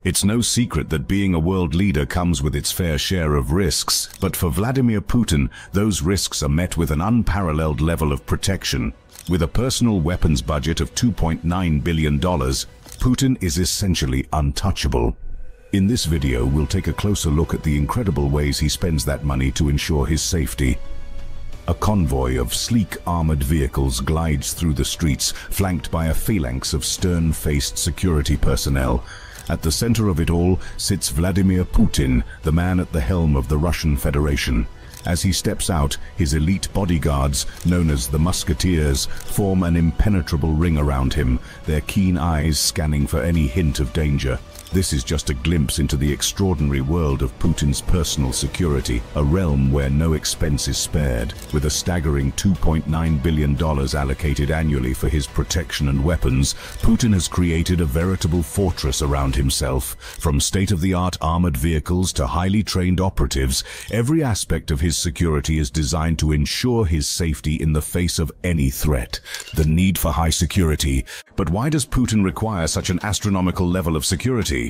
It's no secret that being a world leader comes with its fair share of risks, but for Vladimir Putin, those risks are met with an unparalleled level of protection. With a personal weapons budget of $2.9 billion, Putin is essentially untouchable. In this video, we'll take a closer look at the incredible ways he spends that money to ensure his safety. A convoy of sleek armored vehicles glides through the streets, flanked by a phalanx of stern-faced security personnel. At the center of it all sits Vladimir Putin, the man at the helm of the Russian Federation. As he steps out, his elite bodyguards, known as the Musketeers, form an impenetrable ring around him, their keen eyes scanning for any hint of danger. This is just a glimpse into the extraordinary world of Putin's personal security, a realm where no expense is spared. With a staggering $2.9 billion allocated annually for his protection and weapons, Putin has created a veritable fortress around himself. From state-of-the-art armored vehicles to highly trained operatives, every aspect of his security is designed to ensure his safety in the face of any threat. The need for high security. But why does Putin require such an astronomical level of security?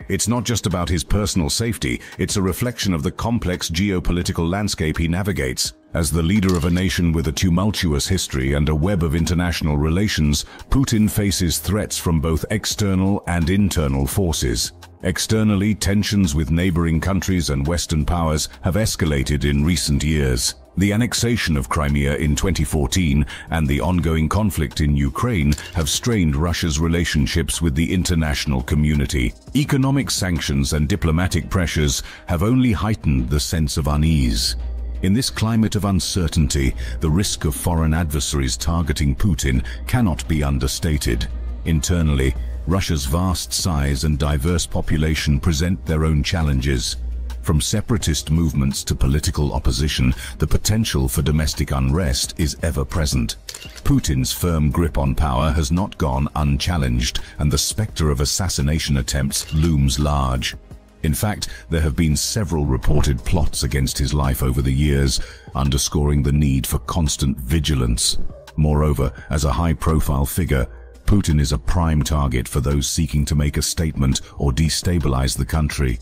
It's not just about his personal safety, it's a reflection of the complex geopolitical landscape he navigates. As the leader of a nation with a tumultuous history and a web of international relations, Putin faces threats from both external and internal forces. Externally, tensions with neighboring countries and Western powers have escalated in recent years. The annexation of Crimea in 2014 and the ongoing conflict in Ukraine have strained Russia's relationships with the international community. Economic sanctions and diplomatic pressures have only heightened the sense of unease. In this climate of uncertainty, the risk of foreign adversaries targeting Putin cannot be understated. Internally, Russia's vast size and diverse population present their own challenges. From separatist movements to political opposition, the potential for domestic unrest is ever present. Putin's firm grip on power has not gone unchallenged, and the specter of assassination attempts looms large. In fact, there have been several reported plots against his life over the years, underscoring the need for constant vigilance. Moreover, as a high-profile figure, Putin is a prime target for those seeking to make a statement or destabilize the country.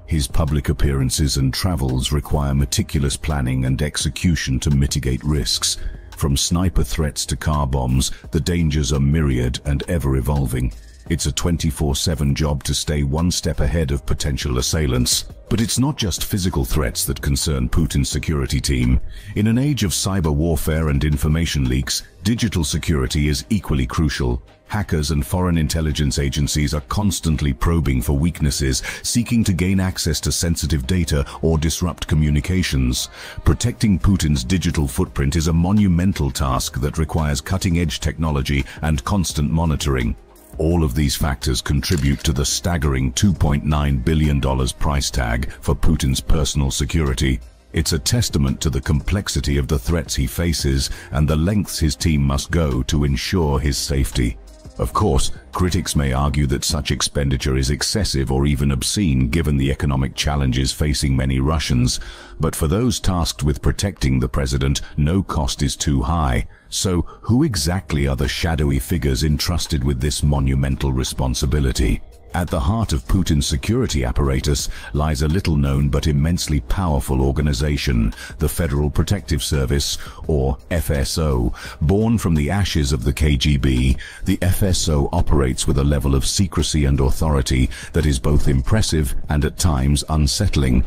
His public appearances and travels require meticulous planning and execution to mitigate risks. From sniper threats to car bombs, the dangers are myriad and ever-evolving. It's a 24/7 job to stay one step ahead of potential assailants. But it's not just physical threats that concern Putin's security team. In an age of cyber warfare and information leaks, digital security is equally crucial. Hackers and foreign intelligence agencies are constantly probing for weaknesses, seeking to gain access to sensitive data or disrupt communications. Protecting Putin's digital footprint is a monumental task that requires cutting-edge technology and constant monitoring. All of these factors contribute to the staggering $2.9 billion price tag for Putin's personal security. It's a testament to the complexity of the threats he faces and the lengths his team must go to ensure his safety. Of course, critics may argue that such expenditure is excessive or even obscene given the economic challenges facing many Russians. But for those tasked with protecting the president, no cost is too high. So, who exactly are the shadowy figures entrusted with this monumental responsibility? At the heart of Putin's security apparatus lies a little-known but immensely powerful organization, the Federal Protective Service, or FSO. Born from the ashes of the KGB, the FSO operates with a level of secrecy and authority that is both impressive and at times unsettling.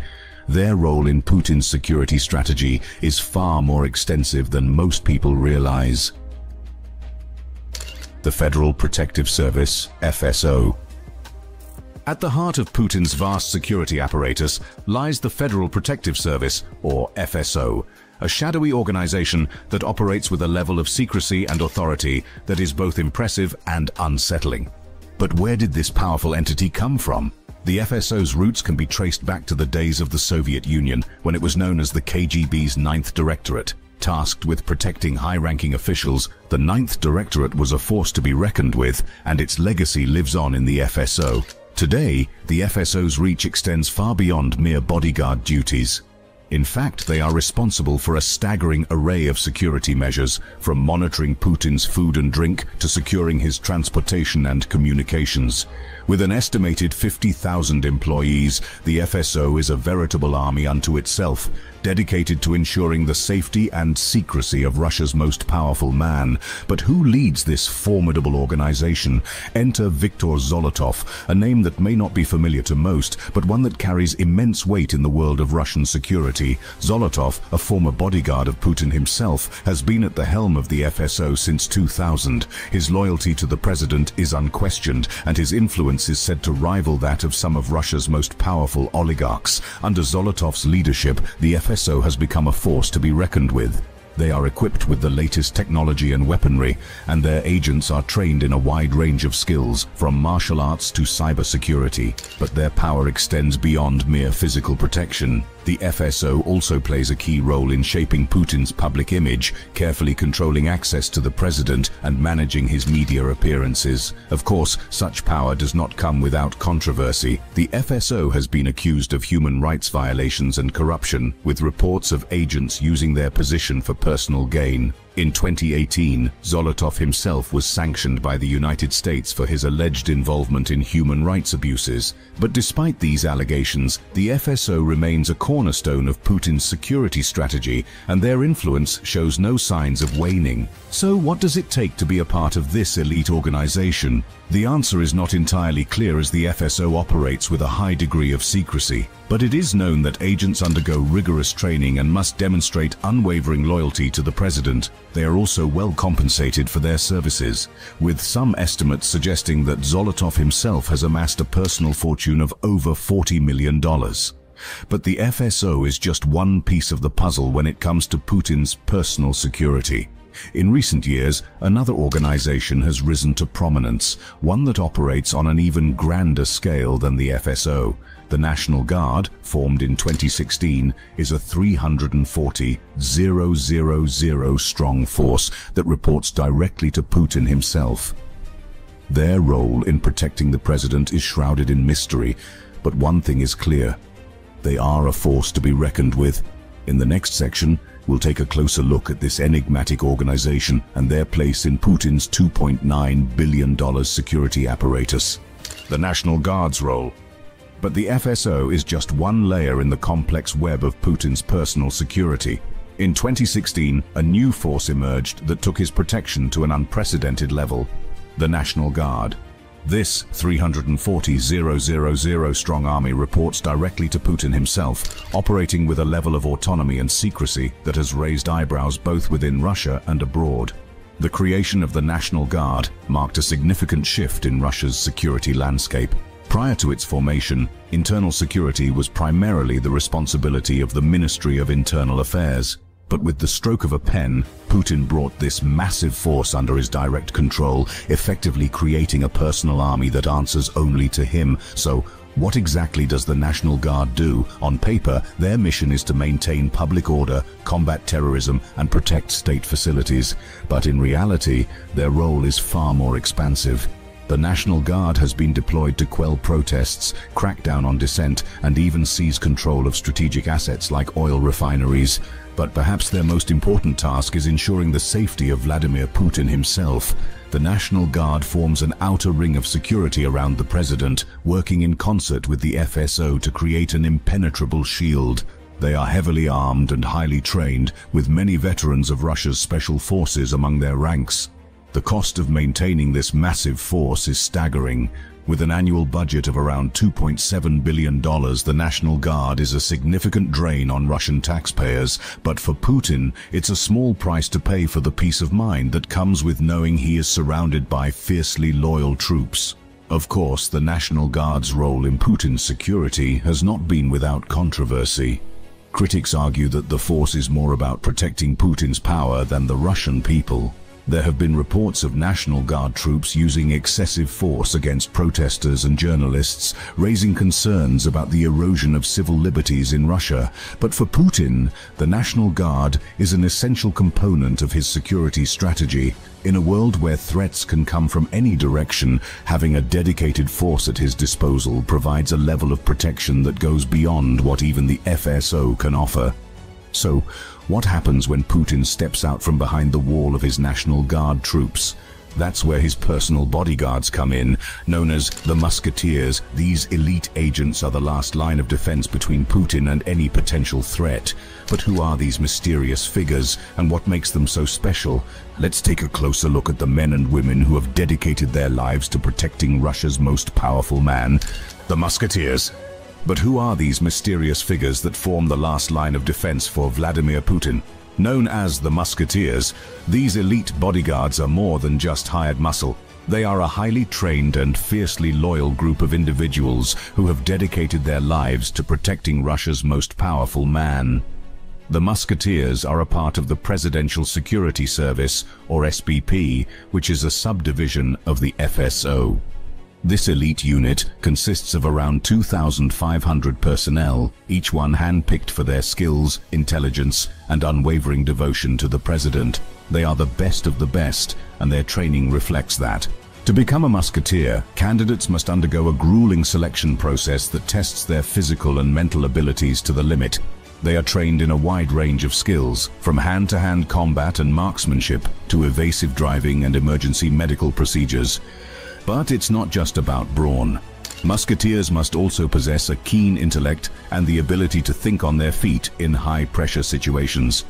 Their role in Putin's security strategy is far more extensive than most people realize. The Federal Protective Service, FSO. At the heart of Putin's vast security apparatus lies the Federal Protective Service, or FSO, a shadowy organization that operates with a level of secrecy and authority that is both impressive and unsettling. But where did this powerful entity come from? The FSO's roots can be traced back to the days of the Soviet Union, when it was known as the KGB's Ninth Directorate. Tasked with protecting high-ranking officials, the Ninth Directorate was a force to be reckoned with, and its legacy lives on in the FSO. Today, the FSO's reach extends far beyond mere bodyguard duties. In fact, they are responsible for a staggering array of security measures, from monitoring Putin's food and drink to securing his transportation and communications. With an estimated 50,000 employees, the FSO is a veritable army unto itself, dedicated to ensuring the safety and secrecy of Russia's most powerful man. But who leads this formidable organization? Enter Viktor Zolotov, a name that may not be familiar to most, but one that carries immense weight in the world of Russian security. Zolotov, a former bodyguard of Putin himself, has been at the helm of the FSO since 2000. His loyalty to the president is unquestioned, and his influence is said to rival that of some of Russia's most powerful oligarchs. Under Zolotov's leadership, the FSO has become a force to be reckoned with. They are equipped with the latest technology and weaponry, and their agents are trained in a wide range of skills, from martial arts to cybersecurity. But their power extends beyond mere physical protection. The FSO also plays a key role in shaping Putin's public image, carefully controlling access to the president and managing his media appearances. Of course, such power does not come without controversy. The FSO has been accused of human rights violations and corruption, with reports of agents using their position for personal gain. In 2018, Zolotov himself was sanctioned by the United States for his alleged involvement in human rights abuses. But despite these allegations, the FSO remains a cornerstone of Putin's security strategy, and their influence shows no signs of waning. So what does it take to be a part of this elite organization? The answer is not entirely clear, as the FSO operates with a high degree of secrecy. But it is known that agents undergo rigorous training and must demonstrate unwavering loyalty to the president. They are also well compensated for their services, with some estimates suggesting that Zolotov himself has amassed a personal fortune of over $40 million. But the FSO is just one piece of the puzzle when it comes to Putin's personal security. In recent years, another organization has risen to prominence, one that operates on an even grander scale than the FSO. The National Guard, formed in 2016, is a 340,000 strong force that reports directly to Putin himself. Their role in protecting the president is shrouded in mystery, but one thing is clear: they are a force to be reckoned with. In the next section, we'll take a closer look at this enigmatic organization and their place in Putin's $2.9 billion security apparatus. The National Guard's role. But the FSO is just one layer in the complex web of Putin's personal security. In 2016, a new force emerged that took his protection to an unprecedented level: the National Guard. This 340,000 strong army reports directly to Putin himself, operating with a level of autonomy and secrecy that has raised eyebrows both within Russia and abroad. The creation of the National Guard marked a significant shift in Russia's security landscape. Prior to its formation, internal security was primarily the responsibility of the Ministry of Internal Affairs. But with the stroke of a pen, Putin brought this massive force under his direct control, effectively creating a personal army that answers only to him. So, what exactly does the National Guard do? On paper, their mission is to maintain public order, combat terrorism, and protect state facilities. But in reality, their role is far more expansive. The National Guard has been deployed to quell protests, crack down on dissent, and even seize control of strategic assets like oil refineries. But perhaps their most important task is ensuring the safety of Vladimir Putin himself. The National Guard forms an outer ring of security around the president, working in concert with the FSO to create an impenetrable shield. They are heavily armed and highly trained, with many veterans of Russia's special forces among their ranks. The cost of maintaining this massive force is staggering. With an annual budget of around $2.7 billion, the National Guard is a significant drain on Russian taxpayers. But for Putin, it's a small price to pay for the peace of mind that comes with knowing he is surrounded by fiercely loyal troops. Of course, the National Guard's role in Putin's security has not been without controversy. Critics argue that the force is more about protecting Putin's power than the Russian people. There have been reports of National Guard troops using excessive force against protesters and journalists, raising concerns about the erosion of civil liberties in Russia. But for Putin, the National Guard is an essential component of his security strategy. In a world where threats can come from any direction, having a dedicated force at his disposal provides a level of protection that goes beyond what even the FSO can offer. So, what happens when Putin steps out from behind the wall of his National Guard troops? That's where his personal bodyguards come in, known as the Musketeers. These elite agents are the last line of defense between Putin and any potential threat. But who are these mysterious figures, and what makes them so special? Let's take a closer look at the men and women who have dedicated their lives to protecting Russia's most powerful man, the Musketeers. But who are these mysterious figures that form the last line of defense for Vladimir Putin? Known as the Musketeers, these elite bodyguards are more than just hired muscle. They are a highly trained and fiercely loyal group of individuals who have dedicated their lives to protecting Russia's most powerful man. The Musketeers are a part of the Presidential Security Service, or SBP, which is a subdivision of the FSO. This elite unit consists of around 2,500 personnel, each one hand-picked for their skills, intelligence, and unwavering devotion to the president. They are the best of the best, and their training reflects that. To become a musketeer, candidates must undergo a grueling selection process that tests their physical and mental abilities to the limit. They are trained in a wide range of skills, from hand-to-hand combat and marksmanship to evasive driving and emergency medical procedures. But it's not just about brawn. Musketeers must also possess a keen intellect and the ability to think on their feet in high-pressure situations.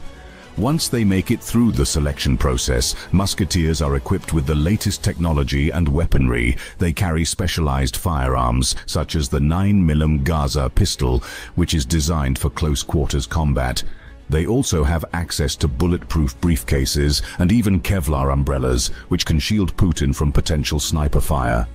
Once they make it through the selection process, musketeers are equipped with the latest technology and weaponry. They carry specialized firearms, such as the 9mm Gaza pistol, which is designed for close-quarters combat. They also have access to bulletproof briefcases and even Kevlar umbrellas, which can shield Putin from potential sniper fire.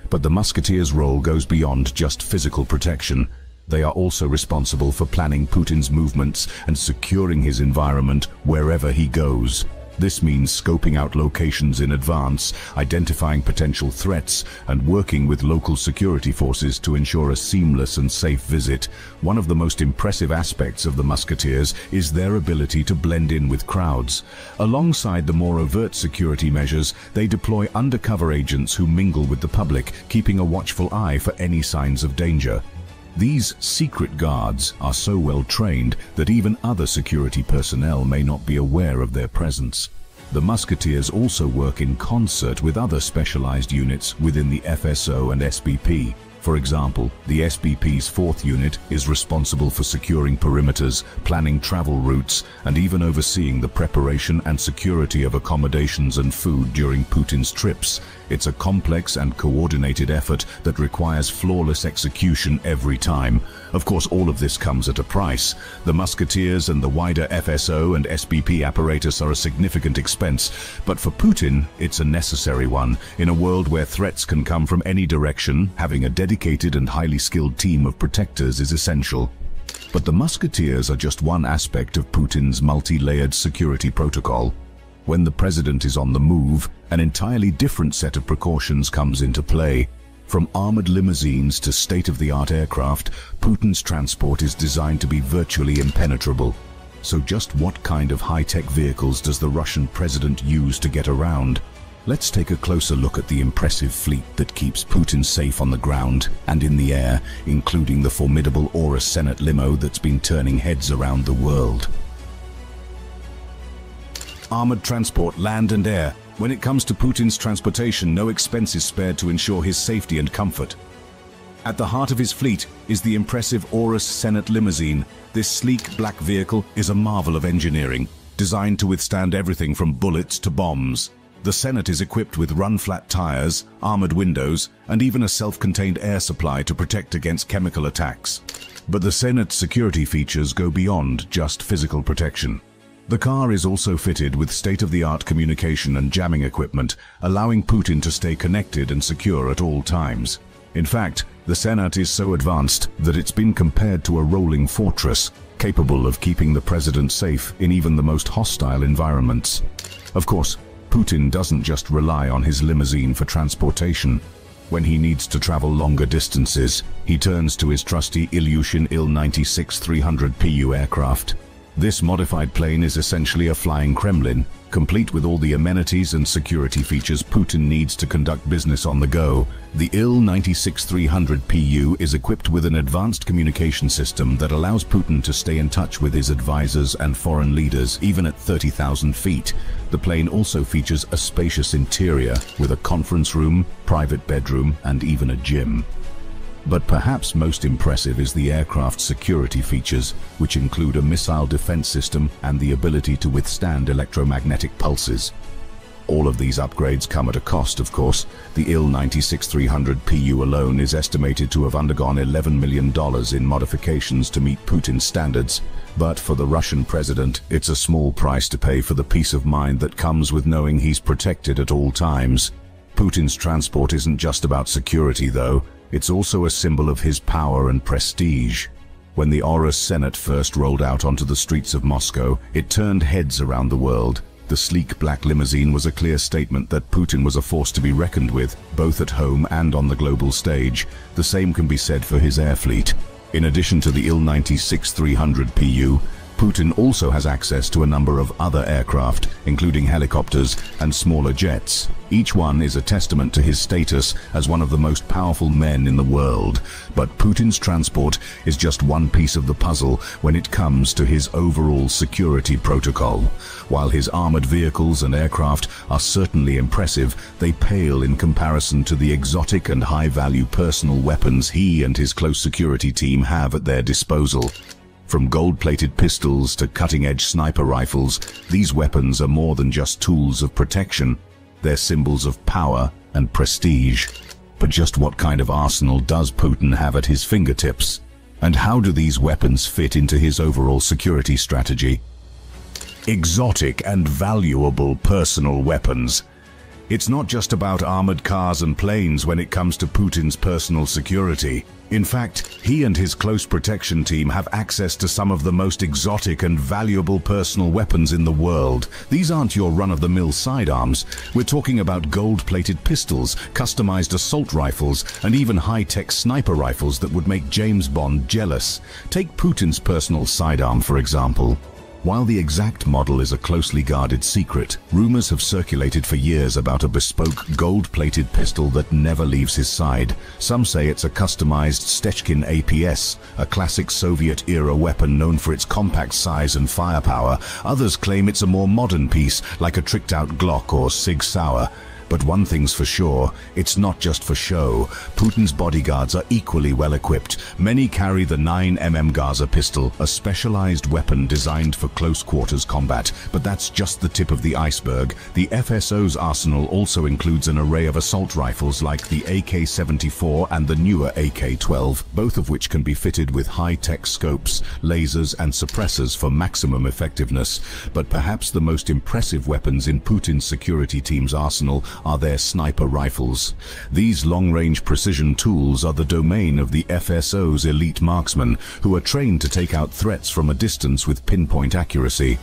But the Musketeers' role goes beyond just physical protection. They are also responsible for planning Putin's movements and securing his environment wherever he goes. This means scoping out locations in advance, identifying potential threats, and working with local security forces to ensure a seamless and safe visit. One of the most impressive aspects of the Musketeers is their ability to blend in with crowds. Alongside the more overt security measures, they deploy undercover agents who mingle with the public, keeping a watchful eye for any signs of danger. These secret guards are so well trained that even other security personnel may not be aware of their presence. The Musketeers also work in concert with other specialized units within the FSO and SBP. For example, the SBP's 4th unit is responsible for securing perimeters, planning travel routes, and even overseeing the preparation and security of accommodations and food during Putin's trips. It's a complex and coordinated effort that requires flawless execution every time. Of course, all of this comes at a price. The Musketeers and the wider FSO and SBP apparatus are a significant expense, but for Putin, it's a necessary one. In a world where threats can come from any direction, having a dedicated and highly skilled team of protectors is essential. But the Musketeers are just one aspect of Putin's multi-layered security protocol. When the president is on the move, an entirely different set of precautions comes into play. From armored limousines to state-of-the-art aircraft, Putin's transport is designed to be virtually impenetrable. So just what kind of high-tech vehicles does the Russian president use to get around? Let's take a closer look at the impressive fleet that keeps Putin safe on the ground and in the air, including the formidable Aurus Senate limo that's been turning heads around the world. Armored transport, land and air. When it comes to Putin's transportation, no expense is spared to ensure his safety and comfort. At the heart of his fleet is the impressive Aurus Senate limousine. This sleek black vehicle is a marvel of engineering, designed to withstand everything from bullets to bombs. The Senate is equipped with run-flat tires, armored windows, and even a self-contained air supply to protect against chemical attacks. But the Senate's security features go beyond just physical protection. The car is also fitted with state-of-the-art communication and jamming equipment, allowing Putin to stay connected and secure at all times. In fact, the Senate is so advanced that it's been compared to a rolling fortress, capable of keeping the president safe in even the most hostile environments. Of course, Putin doesn't just rely on his limousine for transportation. When he needs to travel longer distances, he turns to his trusty Ilyushin Il-96 300 Pu aircraft. This modified plane is essentially a flying Kremlin. Complete with all the amenities and security features Putin needs to conduct business on the go, the Il-96-300 PU is equipped with an advanced communication system that allows Putin to stay in touch with his advisors and foreign leaders even at 30,000 feet. The plane also features a spacious interior with a conference room, private bedroom, and even a gym. But perhaps most impressive is the aircraft's security features, which include a missile defense system and the ability to withstand electromagnetic pulses. All of these upgrades come at a cost, of course. The Il-96-300 PU alone is estimated to have undergone $11 million in modifications to meet Putin's standards. But for the Russian president, it's a small price to pay for the peace of mind that comes with knowing he's protected at all times. Putin's transport isn't just about security, though. It's also a symbol of his power and prestige. When the Horus Senate first rolled out onto the streets of Moscow, it turned heads around the world. The sleek black limousine was a clear statement that Putin was a force to be reckoned with, both at home and on the global stage. The same can be said for his air fleet. In addition to the Il-96-300 PU, Putin also has access to a number of other aircraft, including helicopters and smaller jets. Each one is a testament to his status as one of the most powerful men in the world. But Putin's transport is just one piece of the puzzle when it comes to his overall security protocol. While his armored vehicles and aircraft are certainly impressive, they pale in comparison to the exotic and high-value personal weapons he and his close security team have at their disposal. From gold-plated pistols to cutting-edge sniper rifles, these weapons are more than just tools of protection. They're symbols of power and prestige. But just what kind of arsenal does Putin have at his fingertips? And how do these weapons fit into his overall security strategy? Exotic and valuable personal weapons. It's not just about armored cars and planes when it comes to Putin's personal security. In fact, he and his close protection team have access to some of the most exotic and valuable personal weapons in the world. These aren't your run-of-the-mill sidearms. We're talking about gold-plated pistols, customized assault rifles, and even high-tech sniper rifles that would make James Bond jealous. Take Putin's personal sidearm, for example. While the exact model is a closely guarded secret, rumors have circulated for years about a bespoke gold-plated pistol that never leaves his side. Some say it's a customized Stechkin APS, a classic Soviet-era weapon known for its compact size and firepower. Others claim it's a more modern piece, like a tricked-out Glock or Sig Sauer. But one thing's for sure, it's not just for show. Putin's bodyguards are equally well equipped. Many carry the 9mm Gaza pistol, a specialized weapon designed for close quarters combat. But that's just the tip of the iceberg. The FSO's arsenal also includes an array of assault rifles like the AK-74 and the newer AK-12, both of which can be fitted with high-tech scopes, lasers and suppressors for maximum effectiveness. But perhaps the most impressive weapons in Putin's security team's arsenal are their sniper rifles. These long-range precision tools are the domain of the FSO's elite marksmen, who are trained to take out threats from a distance with pinpoint accuracy.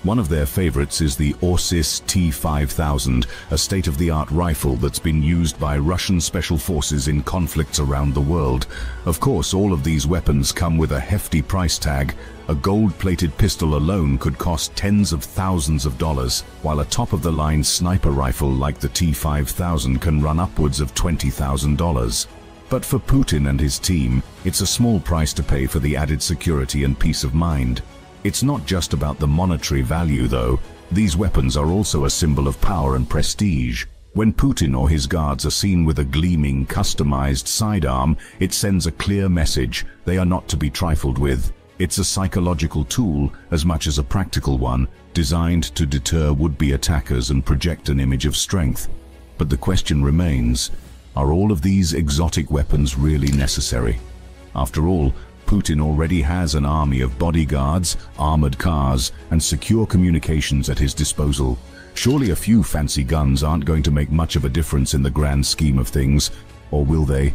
One of their favorites is the Orsis T-5000, a state-of-the-art rifle that's been used by Russian special forces in conflicts around the world. Of course, all of these weapons come with a hefty price tag. A gold-plated pistol alone could cost tens of thousands of dollars, while a top-of-the-line sniper rifle like the T-5000 can run upwards of $20,000. But for Putin and his team, it's a small price to pay for the added security and peace of mind. It's not just about the monetary value, though. These weapons are also a symbol of power and prestige. When Putin or his guards are seen with a gleaming, customized sidearm, it sends a clear message: they are not to be trifled with. It's a psychological tool as much as a practical one, designed to deter would-be attackers and project an image of strength. But the question remains, are all of these exotic weapons really necessary? After all, Putin already has an army of bodyguards, armored cars, and secure communications at his disposal. Surely a few fancy guns aren't going to make much of a difference in the grand scheme of things, or will they?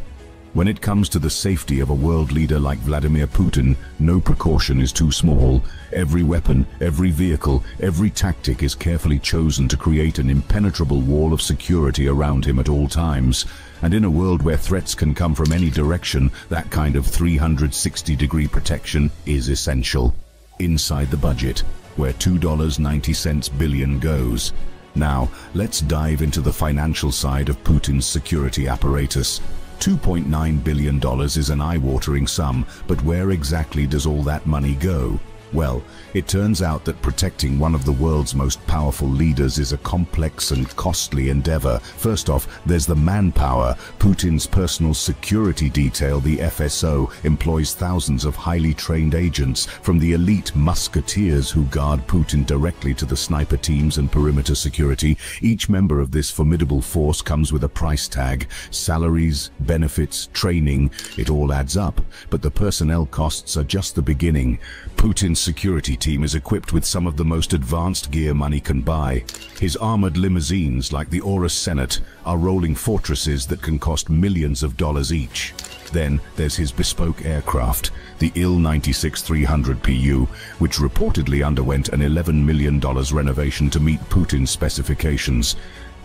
When it comes to the safety of a world leader like Vladimir Putin, no precaution is too small. Every weapon, every vehicle, every tactic is carefully chosen to create an impenetrable wall of security around him at all times. And in a world where threats can come from any direction, that kind of 360-degree protection is essential. Inside the budget. where $2.90 billion goes. Now, let's dive into the financial side of Putin's security apparatus. $2.9 billion is an eye-watering sum, but where exactly does all that money go? Well, it turns out that protecting one of the world's most powerful leaders is a complex and costly endeavor. First off, there's the manpower. Putin's personal security detail, the FSO, employs thousands of highly trained agents, from the elite musketeers who guard Putin directly to the sniper teams and perimeter security. Each member of this formidable force comes with a price tag. Salaries, benefits, training, it all adds up. But the personnel costs are just the beginning. Putin's security team is equipped with some of the most advanced gear money can buy. His armored limousines, like the Aurus Senate, are rolling fortresses that can cost millions of dollars each. Then there's his bespoke aircraft, the Il-96-300 PU, which reportedly underwent an $11 million renovation to meet Putin's specifications.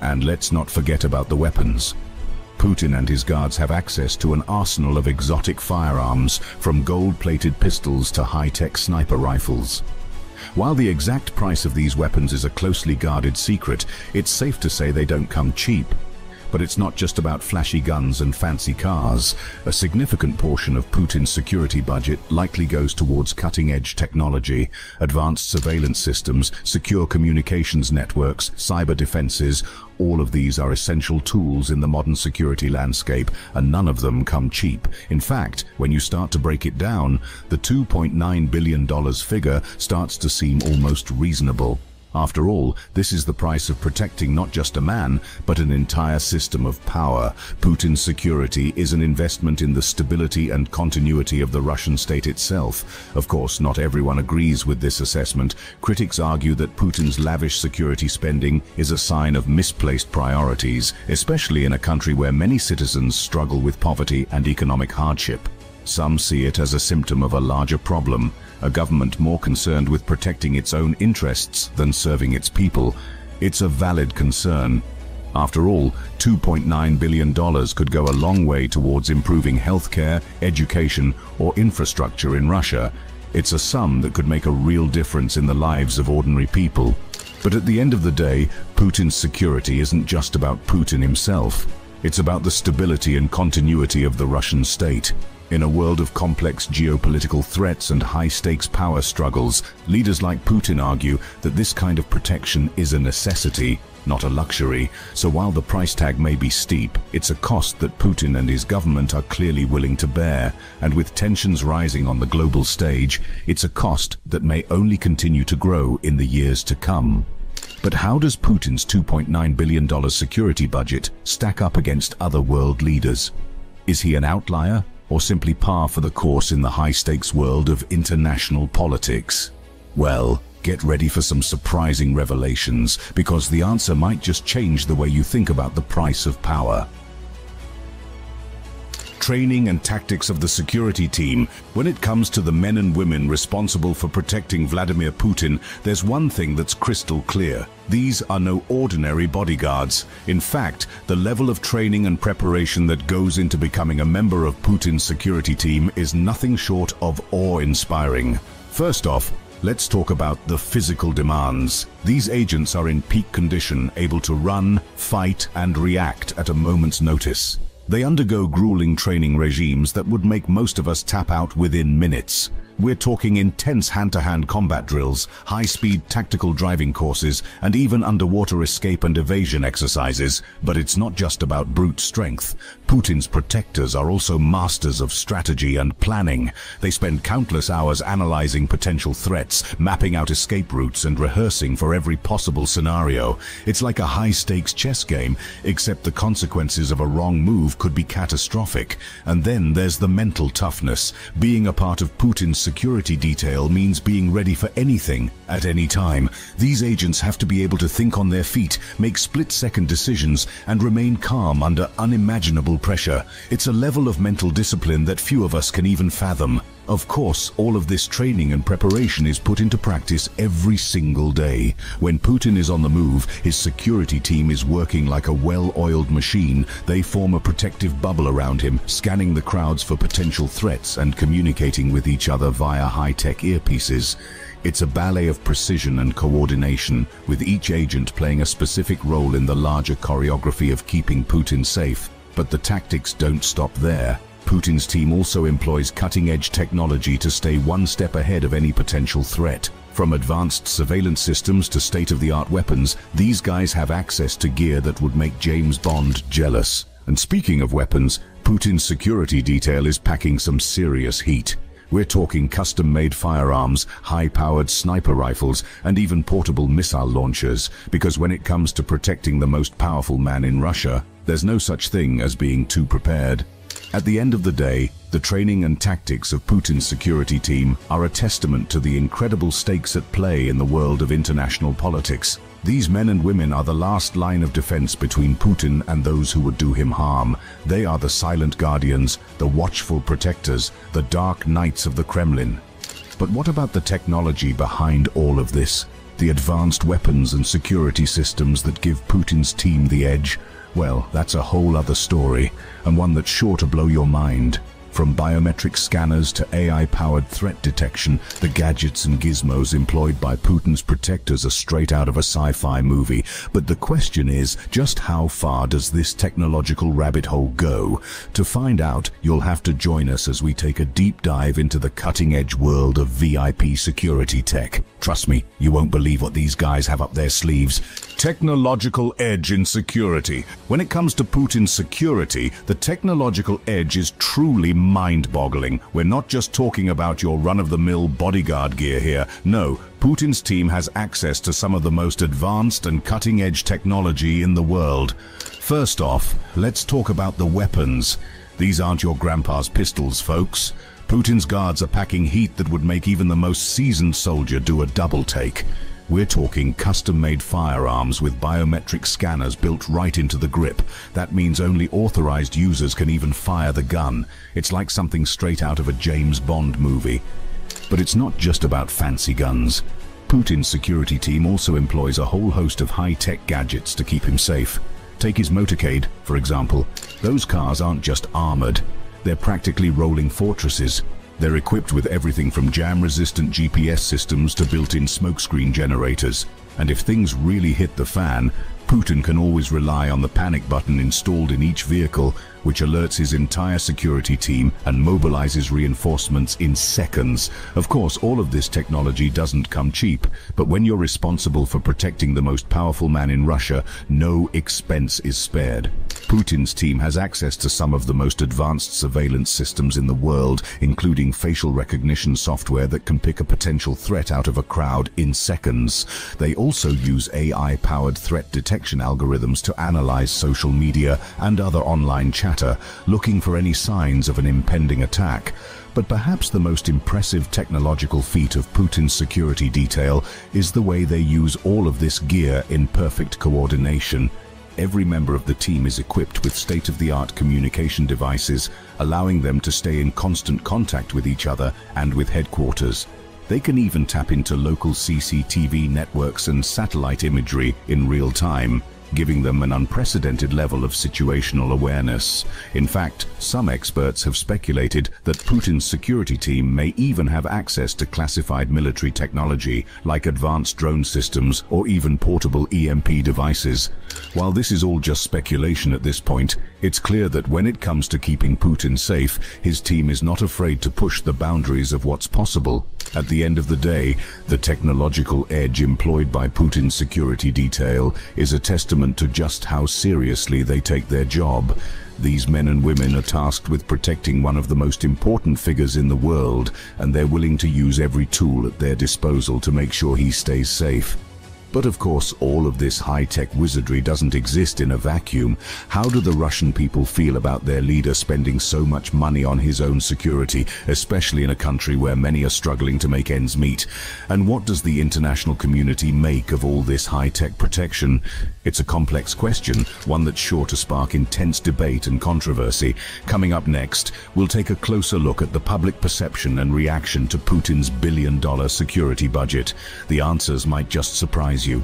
And let's not forget about the weapons. Putin and his guards have access to an arsenal of exotic firearms, from gold-plated pistols to high-tech sniper rifles. While the exact price of these weapons is a closely guarded secret, it's safe to say they don't come cheap. But it's not just about flashy guns and fancy cars. A significant portion of Putin's security budget likely goes towards cutting-edge technology, advanced surveillance systems, secure communications networks, cyber defenses. All of these are essential tools in the modern security landscape, and none of them come cheap. In fact, when you start to break it down, the $2.9 billion figure starts to seem almost reasonable. After all, this is the price of protecting not just a man, but an entire system of power. Putin's security is an investment in the stability and continuity of the Russian state itself. Of course, not everyone agrees with this assessment. Critics argue that Putin's lavish security spending is a sign of misplaced priorities, especially in a country where many citizens struggle with poverty and economic hardship. Some see it as a symptom of a larger problem, a government more concerned with protecting its own interests than serving its people. It's a valid concern. After all, $2.9 billion could go a long way towards improving healthcare, education, or infrastructure in Russia. It's a sum that could make a real difference in the lives of ordinary people. But at the end of the day, Putin's security isn't just about Putin himself. It's about the stability and continuity of the Russian state. In a world of complex geopolitical threats and high-stakes power struggles, leaders like Putin argue that this kind of protection is a necessity, not a luxury. So while the price tag may be steep, it's a cost that Putin and his government are clearly willing to bear. And with tensions rising on the global stage, it's a cost that may only continue to grow in the years to come. But how does Putin's $2.9 billion security budget stack up against other world leaders? Is he an outlier, or simply par for the course in the high-stakes world of international politics? Well, get ready for some surprising revelations, because the answer might just change the way you think about the price of power. Training and tactics of the security team. When it comes to the men and women responsible for protecting Vladimir Putin, there's one thing that's crystal clear. These are no ordinary bodyguards. In fact, the level of training and preparation that goes into becoming a member of Putin's security team is nothing short of awe-inspiring. First off, let's talk about the physical demands. These agents are in peak condition, able to run, fight, and react at a moment's notice. They undergo grueling training regimes that would make most of us tap out within minutes. We're talking intense hand-to-hand combat drills, high-speed tactical driving courses, and even underwater escape and evasion exercises. But it's not just about brute strength. Putin's protectors are also masters of strategy and planning. They spend countless hours analyzing potential threats, mapping out escape routes, and rehearsing for every possible scenario. It's like a high-stakes chess game, except the consequences of a wrong move could be catastrophic. And then there's the mental toughness. Being a part of Putin's security detail means being ready for anything, at any time. These agents have to be able to think on their feet, make split-second decisions, and remain calm under unimaginable pressure. It's a level of mental discipline that few of us can even fathom. Of course, all of this training and preparation is put into practice every single day. When Putin is on the move, his security team is working like a well-oiled machine. They form a protective bubble around him, scanning the crowds for potential threats and communicating with each other via high-tech earpieces. It's a ballet of precision and coordination, with each agent playing a specific role in the larger choreography of keeping Putin safe. But the tactics don't stop there. Putin's team also employs cutting-edge technology to stay one step ahead of any potential threat. From advanced surveillance systems to state-of-the-art weapons, these guys have access to gear that would make James Bond jealous. And speaking of weapons, Putin's security detail is packing some serious heat. We're talking custom-made firearms, high-powered sniper rifles, and even portable missile launchers, because when it comes to protecting the most powerful man in Russia, there's no such thing as being too prepared. At the end of the day, the training and tactics of Putin's security team are a testament to the incredible stakes at play in the world of international politics. These men and women are the last line of defense between Putin and those who would do him harm. They are the silent guardians, the watchful protectors, the dark knights of the Kremlin. But what about the technology behind all of this? The advanced weapons and security systems that give Putin's team the edge? Well, that's a whole other story, and one that's sure to blow your mind. From biometric scanners to AI-powered threat detection, the gadgets and gizmos employed by Putin's protectors are straight out of a sci-fi movie. But the question is, just how far does this technological rabbit hole go? To find out, you'll have to join us as we take a deep dive into the cutting-edge world of VIP security tech. Trust me, you won't believe what these guys have up their sleeves. Technological edge in security. When it comes to Putin's security, the technological edge is truly mind-boggling. We're not just talking about your run-of-the-mill bodyguard gear here. No, Putin's team has access to some of the most advanced and cutting-edge technology in the world. First off, let's talk about the weapons. These aren't your grandpa's pistols, folks. Putin's guards are packing heat that would make even the most seasoned soldier do a double take. We're talking custom-made firearms with biometric scanners built right into the grip. That means only authorized users can even fire the gun. It's like something straight out of a James Bond movie. But it's not just about fancy guns. Putin's security team also employs a whole host of high-tech gadgets to keep him safe. Take his motorcade, for example. Those cars aren't just armored. They're practically rolling fortresses. They're equipped with everything from jam-resistant GPS systems to built-in smokescreen generators. And if things really hit the fan, Putin can always rely on the panic button installed in each vehicle, which alerts his entire security team and mobilizes reinforcements in seconds. Of course, all of this technology doesn't come cheap, but when you're responsible for protecting the most powerful man in Russia, no expense is spared. Putin's team has access to some of the most advanced surveillance systems in the world, including facial recognition software that can pick a potential threat out of a crowd in seconds. They also use AI-powered threat detection algorithms to analyze social media and other online chatter, looking for any signs of an impending attack. But perhaps the most impressive technological feat of Putin's security detail is the way they use all of this gear in perfect coordination. Every member of the team is equipped with state-of-the-art communication devices, allowing them to stay in constant contact with each other and with headquarters. They can even tap into local CCTV networks and satellite imagery in real time, giving them an unprecedented level of situational awareness. In fact, some experts have speculated that Putin's security team may even have access to classified military technology, like advanced drone systems or even portable EMP devices. While this is all just speculation at this point, it's clear that when it comes to keeping Putin safe, his team is not afraid to push the boundaries of what's possible. At the end of the day, the technological edge employed by Putin's security detail is a testament to just how seriously they take their job. These men and women are tasked with protecting one of the most important figures in the world, and they're willing to use every tool at their disposal to make sure he stays safe. But of course, all of this high-tech wizardry doesn't exist in a vacuum. How do the Russian people feel about their leader spending so much money on his own security, especially in a country where many are struggling to make ends meet? And what does the international community make of all this high-tech protection? It's a complex question, one that's sure to spark intense debate and controversy. Coming up next, we'll take a closer look at the public perception and reaction to Putin's billion-dollar security budget. The answers might just surprise you.